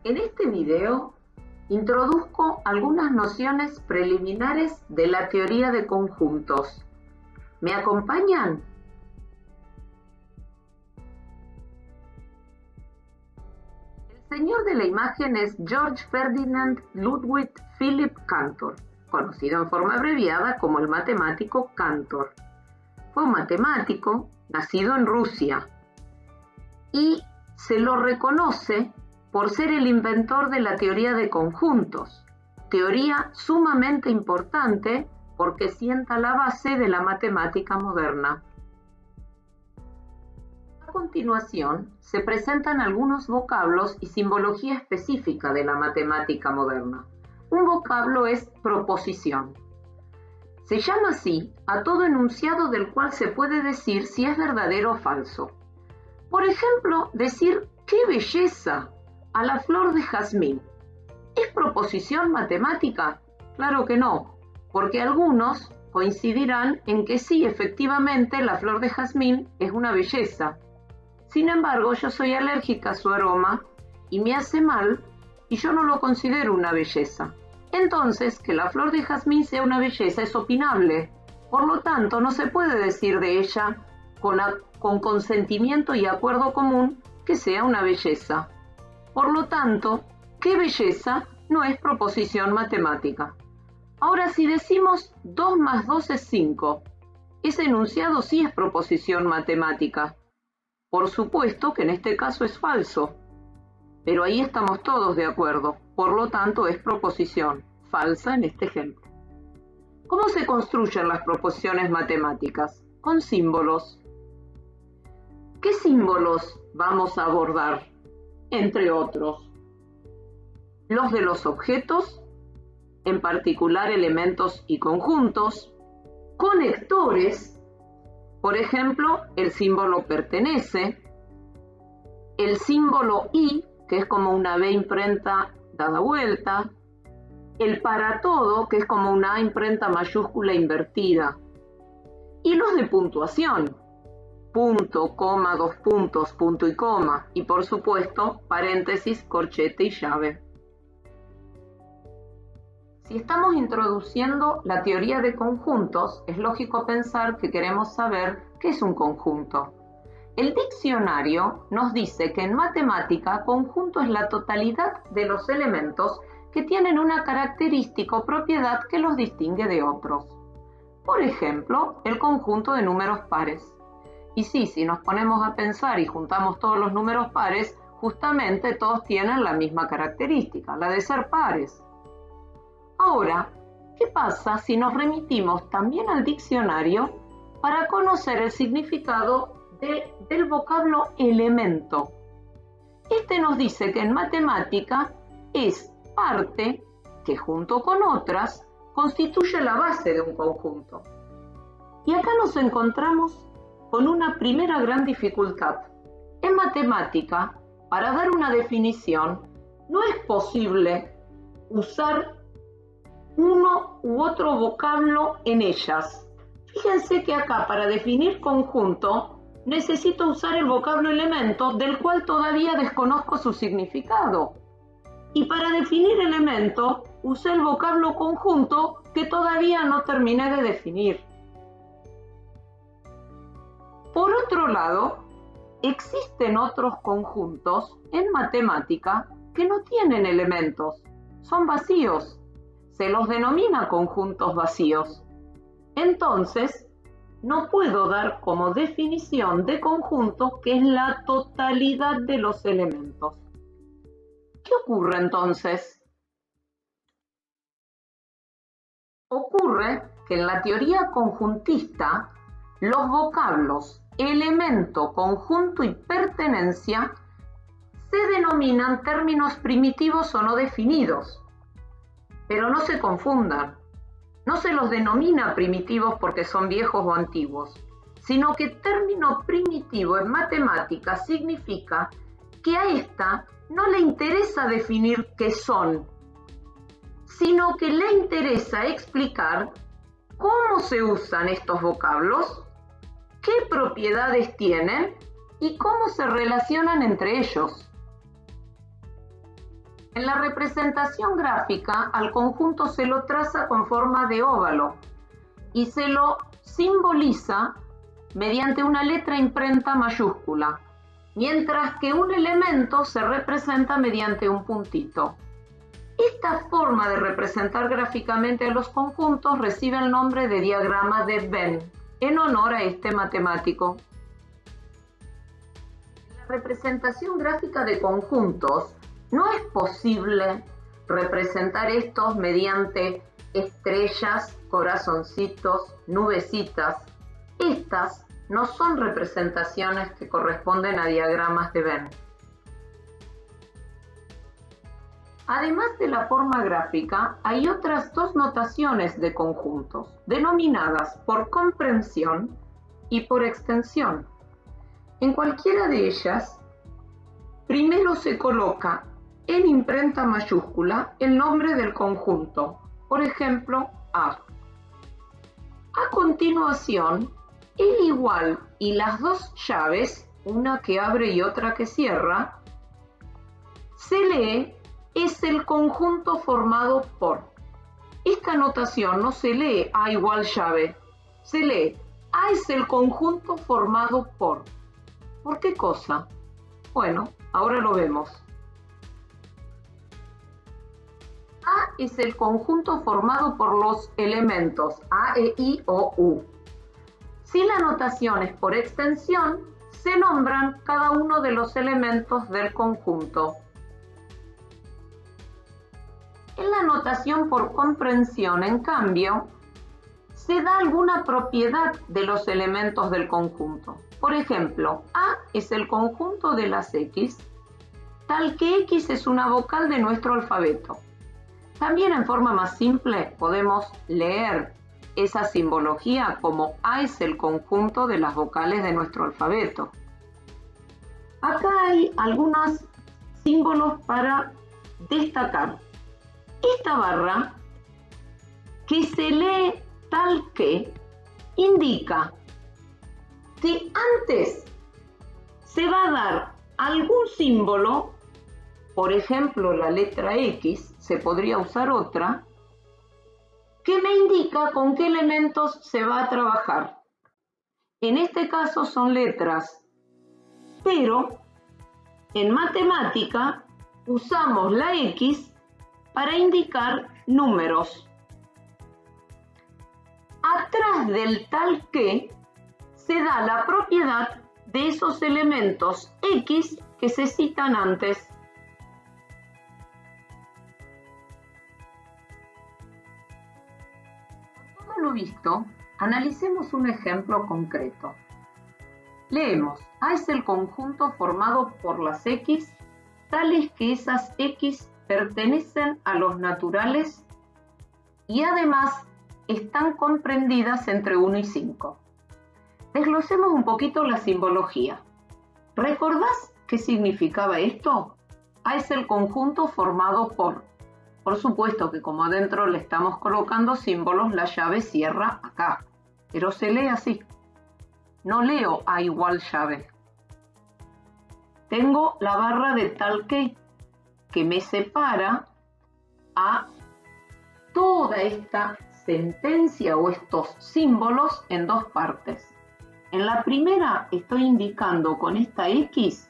En este video introduzco algunas nociones preliminares de la teoría de conjuntos. ¿Me acompañan? El señor de la imagen es Georg Ferdinand Ludwig Philipp Cantor, conocido en forma abreviada como el matemático Cantor. Fue un matemático nacido en Rusia y se lo reconoce por ser el inventor de la teoría de conjuntos, teoría sumamente importante porque sienta la base de la matemática moderna. A continuación, se presentan algunos vocablos y simbología específica de la matemática moderna. Un vocablo es proposición. Se llama así a todo enunciado del cual se puede decir si es verdadero o falso. Por ejemplo, decir ¡qué belleza! A la flor de jazmín. ¿Es proposición matemática? Claro que no, porque algunos coincidirán en que sí, efectivamente, la flor de jazmín es una belleza. Sin embargo, yo soy alérgica a su aroma y me hace mal y yo no lo considero una belleza. Entonces, que la flor de jazmín sea una belleza es opinable. Por lo tanto, no se puede decir de ella con consentimiento y acuerdo común que sea una belleza. Por lo tanto, ¿qué belleza? No es proposición matemática. Ahora, si decimos 2 más 2 es 5, ese enunciado sí es proposición matemática. Por supuesto que en este caso es falso, pero ahí estamos todos de acuerdo. Por lo tanto, es proposición falsa en este ejemplo. ¿Cómo se construyen las proposiciones matemáticas? Con símbolos. ¿Qué símbolos vamos a abordar? Entre otros, los de los objetos, en particular elementos y conjuntos, conectores, por ejemplo, el símbolo pertenece, el símbolo y, que es como una B imprenta dada vuelta, el para todo, que es como una A imprenta mayúscula invertida, y los de puntuación, punto, coma, dos puntos, punto y coma, y por supuesto, paréntesis, corchete y llave. Si estamos introduciendo la teoría de conjuntos, es lógico pensar que queremos saber qué es un conjunto. El diccionario nos dice que en matemática, conjunto es la totalidad de los elementos que tienen una característica o propiedad que los distingue de otros. Por ejemplo, el conjunto de números pares. Y sí, si nos ponemos a pensar y juntamos todos los números pares, justamente todos tienen la misma característica, la de ser pares. Ahora, ¿qué pasa si nos remitimos también al diccionario para conocer el significado del vocablo elemento? Este nos dice que en matemática es parte que junto con otras constituye la base de un conjunto. Y acá nos encontramos con una primera gran dificultad. En matemática, para dar una definición, no es posible usar uno u otro vocablo en ellas. Fíjense que acá, para definir conjunto, necesito usar el vocablo elemento, del cual todavía desconozco su significado. Y para definir elemento, usé el vocablo conjunto, que todavía no terminé de definir. Por otro lado, existen otros conjuntos en matemática que no tienen elementos, son vacíos. Se los denomina conjuntos vacíos. Entonces, no puedo dar como definición de conjunto que es la totalidad de los elementos. ¿Qué ocurre entonces? Ocurre que en la teoría conjuntista, los vocablos elemento, conjunto y pertenencia se denominan términos primitivos o no definidos. Pero no se confundan, no se los denomina primitivos porque son viejos o antiguos, sino que término primitivo en matemática significa que a esta no le interesa definir qué son, sino que le interesa explicar cómo se usan estos vocablos, qué propiedades tienen y cómo se relacionan entre ellos. En la representación gráfica, al conjunto se lo traza con forma de óvalo y se lo simboliza mediante una letra imprenta mayúscula, mientras que un elemento se representa mediante un puntito. Esta forma de representar gráficamente a los conjuntos recibe el nombre de diagrama de Venn, en honor a este matemático. En la representación gráfica de conjuntos, no es posible representar estos mediante estrellas, corazoncitos, nubecitas. Estas no son representaciones que corresponden a diagramas de Venn. Además de la forma gráfica, hay otras dos notaciones de conjuntos, denominadas por comprensión y por extensión. En cualquiera de ellas, primero se coloca en imprenta mayúscula el nombre del conjunto, por ejemplo, A. A continuación, el igual y las dos llaves, una que abre y otra que cierra, se lee es el conjunto formado por. Esta notación no se lee A igual llave, se lee A es el conjunto formado por. ¿Por qué cosa? Bueno, ahora lo vemos. A es el conjunto formado por los elementos A, E, I, O, U. Si la notación es por extensión, se nombran cada uno de los elementos del conjunto. En la notación por comprensión, en cambio, se da alguna propiedad de los elementos del conjunto. Por ejemplo, A es el conjunto de las X, tal que X es una vocal de nuestro alfabeto. También en forma más simple podemos leer esa simbología como A es el conjunto de las vocales de nuestro alfabeto. Acá hay algunos símbolos para destacar. Esta barra, que se lee tal que, indica que antes se va a dar algún símbolo, por ejemplo la letra X, se podría usar otra, que me indica con qué elementos se va a trabajar. En este caso son letras, pero en matemática usamos la X para indicar números. Atrás del tal que se da la propiedad de esos elementos X que se citan antes. Por todo lo visto, analicemos un ejemplo concreto. Leemos, A es el conjunto formado por las X, tales que esas X pertenecen a los naturales y además están comprendidas entre 1 y 5. Desglosemos un poquito la simbología. ¿Recordás qué significaba esto? A es el conjunto formado por. Por supuesto que como adentro le estamos colocando símbolos, la llave cierra acá, pero se lee así. No leo A igual llave. Tengo la barra de tal que me separa a toda esta sentencia o estos símbolos en dos partes. En la primera estoy indicando con esta X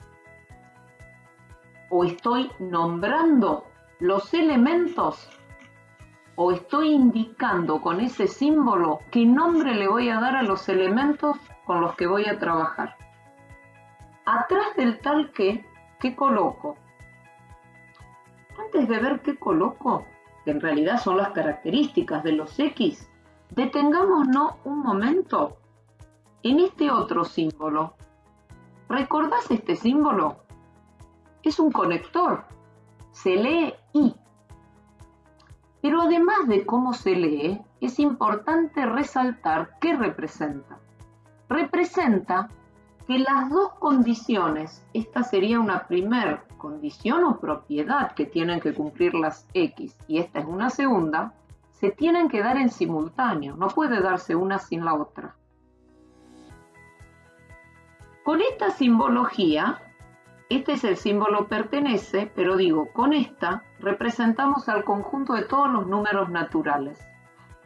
o estoy nombrando los elementos o estoy indicando con ese símbolo qué nombre le voy a dar a los elementos con los que voy a trabajar. Atrás del tal que, ¿qué coloco? Antes de ver qué coloco, que en realidad son las características de los X, detengámonos un momento en este otro símbolo. ¿Recordás este símbolo? Es un conector. Se lee I. Pero además de cómo se lee, es importante resaltar qué representa. Representa que las dos condiciones, esta sería una primera condición o propiedad que tienen que cumplir las X y esta es una segunda, se tienen que dar en simultáneo, no puede darse una sin la otra. Con esta simbología Este es el símbolo pertenece, pero digo, con esta representamos al conjunto de todos los números naturales.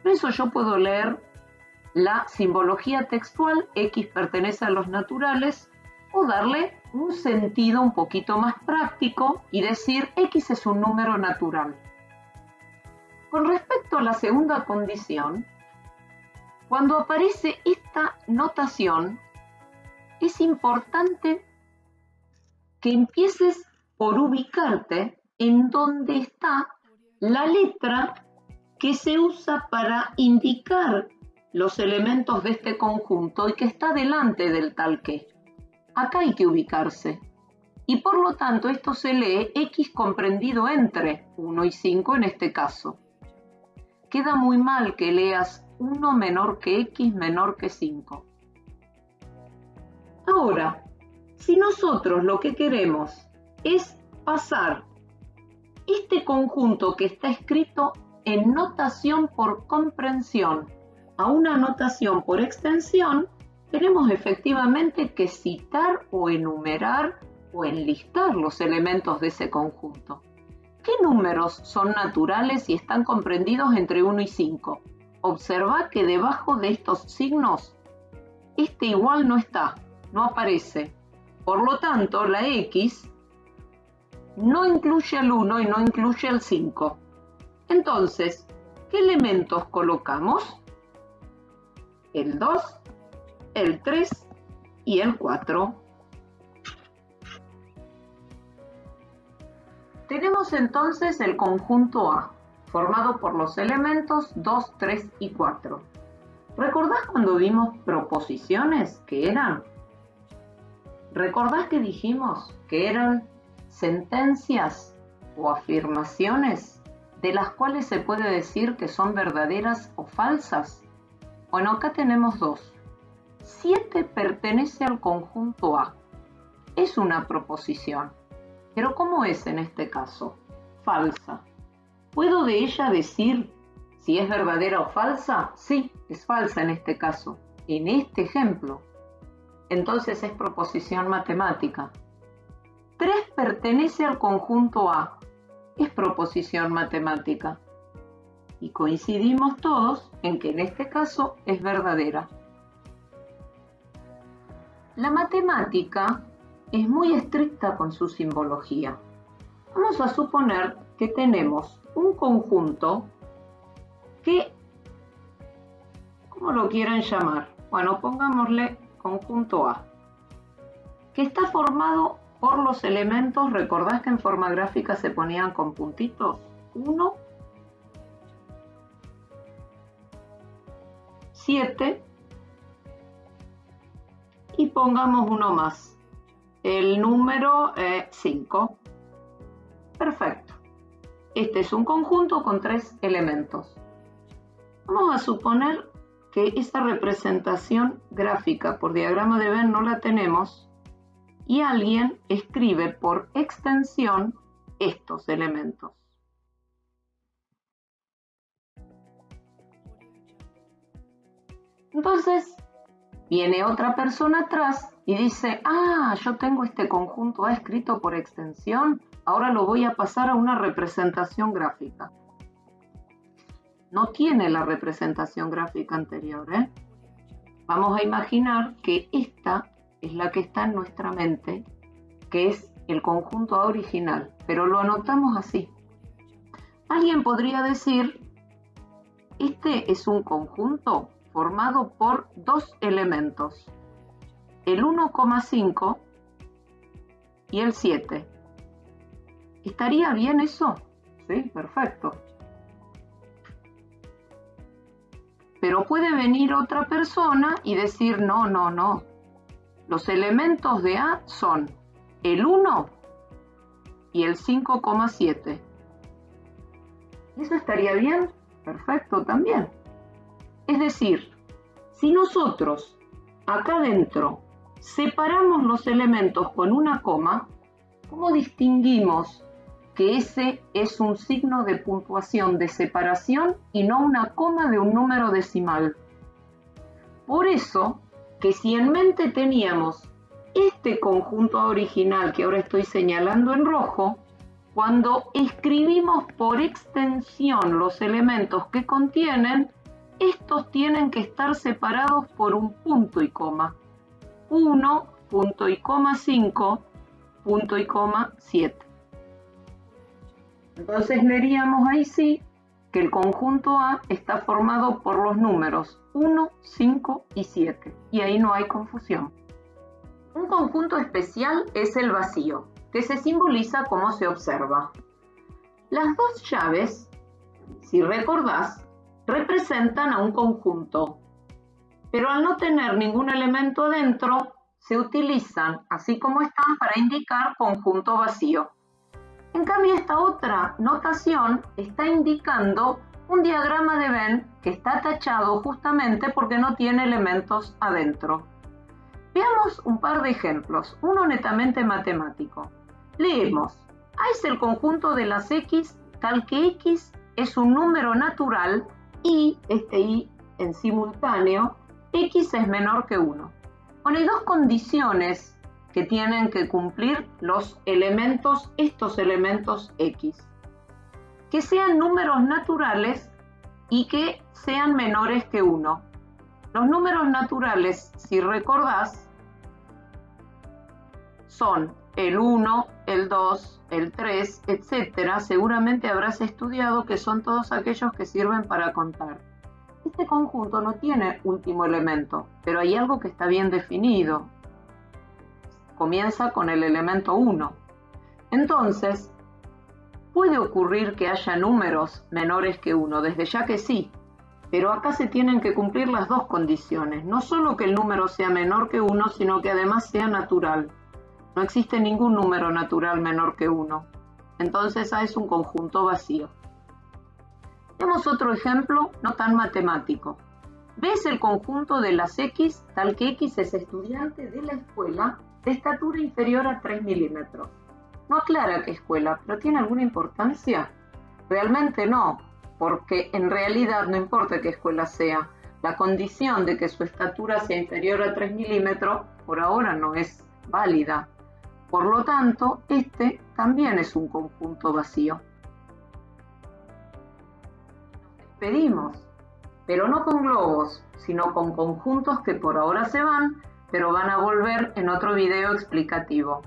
Por eso yo puedo leer la simbología textual, X pertenece a los naturales, o darle un sentido un poquito más práctico y decir X es un número natural. Con respecto a la segunda condición, cuando aparece esta notación, es importante que empieces por ubicarte en donde está la letra que se usa para indicar los elementos de este conjunto y que está delante del tal que. Acá hay que ubicarse. Y por lo tanto esto se lee X comprendido entre 1 y 5 en este caso. Queda muy mal que leas 1 menor que X menor que 5. Ahora, si nosotros lo que queremos es pasar este conjunto que está escrito en notación por comprensión a una notación por extensión, tenemos efectivamente que citar o enumerar o enlistar los elementos de ese conjunto. ¿Qué números son naturales y están comprendidos entre 1 y 5? Observa que debajo de estos signos, este igual no está, no aparece. Por lo tanto, la X no incluye el 1 y no incluye el 5. Entonces, ¿qué elementos colocamos? El 2, el 3 y el 4. Tenemos entonces el conjunto A, formado por los elementos 2, 3 y 4. ¿Recordás cuando vimos proposiciones que eran? ¿Recordás que dijimos que eran sentencias o afirmaciones de las cuales se puede decir que son verdaderas o falsas? Bueno, acá tenemos dos. 7 pertenece al conjunto A. Es una proposición. Pero ¿cómo es en este caso? Falsa. ¿Puedo de ella decir si es verdadera o falsa? Sí, es falsa en este caso. En este ejemplo. Entonces es proposición matemática. 3 pertenece al conjunto A. Es proposición matemática. Y coincidimos todos en que en este caso es verdadera. La matemática es muy estricta con su simbología. Vamos a suponer que tenemos un conjunto que, ¿cómo lo quieran llamar? Bueno, pongámosle conjunto A, que está formado por los elementos, ¿recordás que en forma gráfica se ponían con puntitos? 1, 7 y pongamos uno más, el número 5. Perfecto. Este es un conjunto con 3 elementos. Vamos a suponer que esta representación gráfica por diagrama de Venn no la tenemos y alguien escribe por extensión estos elementos. Entonces, viene otra persona atrás y dice, yo tengo este conjunto A escrito por extensión, ahora lo voy a pasar a una representación gráfica. No tiene la representación gráfica anterior, ¿eh? Vamos a imaginar que esta es la que está en nuestra mente, que es el conjunto A original, pero lo anotamos así. Alguien podría decir, este es un conjunto formado por 2 elementos, el 1,5 y el 7. ¿Estaría bien eso? Sí, perfecto. Pero puede venir otra persona y decir, no. Los elementos de A son el 1 y el 5,7. ¿Eso estaría bien? Perfecto también. Es decir, si nosotros acá adentro separamos los elementos con una coma, ¿cómo distinguimos que ese es un signo de puntuación de separación y no una coma de un número decimal? Por eso, que si en mente teníamos este conjunto original que ahora estoy señalando en rojo, cuando escribimos por extensión los elementos que contienen, estos tienen que estar separados por un punto y coma. 1, punto y coma 5, punto y coma 7. Entonces leeríamos ahí sí que el conjunto A está formado por los números 1, 5 y 7. Y ahí no hay confusión. Un conjunto especial es el vacío, que se simboliza como se observa. Las dos llaves, si recordás, representan a un conjunto, pero al no tener ningún elemento adentro, se utilizan así como están para indicar conjunto vacío. En cambio, esta otra notación está indicando un diagrama de Venn que está tachado justamente porque no tiene elementos adentro. Veamos un par de ejemplos, uno netamente matemático. Leemos: A es el conjunto de las X tal que X es un número natural y, este Y en simultáneo, X es menor que 1. Bueno, hay dos condiciones que tienen que cumplir los elementos, estos elementos X. Que sean números naturales y que sean menores que 1. Los números naturales, si recordás, son el 1, el 2, el 3, etc. Seguramente habrás estudiado que son todos aquellos que sirven para contar. Este conjunto no tiene último elemento, pero hay algo que está bien definido. Comienza con el elemento 1. Entonces, puede ocurrir que haya números menores que 1, desde ya que sí, pero acá se tienen que cumplir las dos condiciones. No solo que el número sea menor que 1, sino que además sea natural. No existe ningún número natural menor que 1. Entonces A es un conjunto vacío. Veamos otro ejemplo no tan matemático. B es el conjunto de las X tal que X es estudiante de la escuela de estatura inferior a 3 milímetros. No aclara qué escuela, pero ¿tiene alguna importancia? Realmente no, porque en realidad no importa qué escuela sea. La condición de que su estatura sea inferior a 3 milímetros por ahora no es válida. Por lo tanto, este también es un conjunto vacío. Nos despedimos, pero no con globos, sino con conjuntos que por ahora se van, pero van a volver en otro video explicativo.